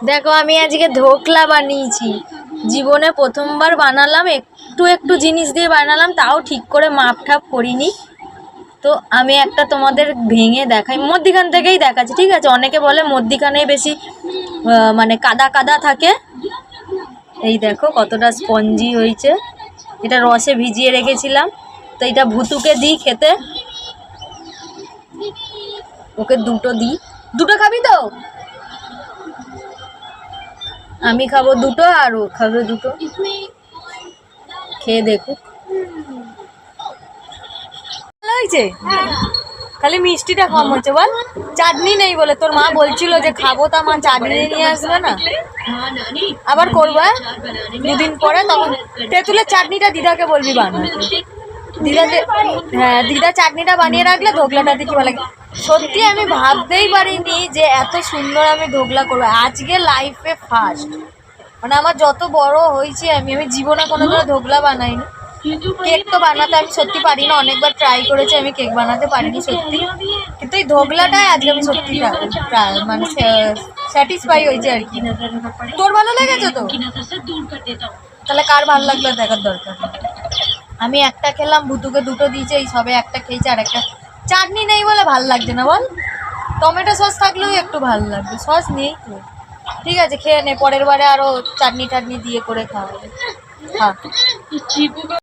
দেখো আমি আজকে ধোকলা বানিয়েছি, জীবনে প্রথমবার বানালাম, একটু একটু জিনিস দিয়ে বানালাম, তাও ঠিক করে মাপ ঠাপ করিনি। তো আমি একটা তোমাদের ভেঙে দেখাই, মধ্যিখান থেকেই দেখাচ্ছি, ঠিক আছে? অনেকে বলে মধ্যিখানেই বেশি মানে কাদা কাদা থাকে। এই দেখো কতটা স্পঞ্জি হয়েছে, এটা রসে ভিজিয়ে রেখেছিলাম। তো এটা ভুতুকে দিই খেতে, ওকে দুটো দিই। দুটো খাবি তো? আমি খাবো দুটো আর ও খাবে দুটো, খেয়ে দেখুক। ভালো হয়েছে, খালি মিষ্টিটা কম হচ্ছে বল। চাটনি নেই বলে তোর মা বলছিল যে খাবো, তা মা চাটনি নিয়ে আসবে না, আবার করবো দুদিন পরে। তখন তেঁতুলের চাটনিটা দিদাকে বলবি বানাতে। দিদাতে, হ্যাঁ, দিদা চাটনিটা বানিয়ে রাখলে ধোকলাটা দেখি ভালো লাগে। সত্যি আমি ভাবতেই পারিনি যে এত সুন্দর আমি ধোকলা করবো, আজকে লাইফে ফার্স্ট। মানে আমার যত বড় হয়েছি আমি জীবনে কোনোদিনও ধোকলা বানাইনি। কেক তো বানাতে আমি সত্যি পারি না, অনেকবার ট্রাই করেছি, আমি কেক বানাতে পারিনি সত্যি। কিন্তু এই ধোকলাটাই আজকে আমি সত্যি মানে স্যাটিসফাই হয়েছে আর কি। তোর ভালো লেগেছে তো? তাহলে কার ভালো লাগলো দেখার দরকার। আমি একটা খেলাম, ভুতুকে দুটো দিয়েছে, এই সবে একটা খেয়েছে, আর একটা চাটনি নেই বলে ভাল লাগছে না বল। টমেটো সস থাকলেও একটু ভালো লাগবে, সস নেই তো। ঠিক আছে খেয়ে নে, পরের বারে আরও চাটনি টাটনি দিয়ে করে খাওয়া। হ্যাঁ।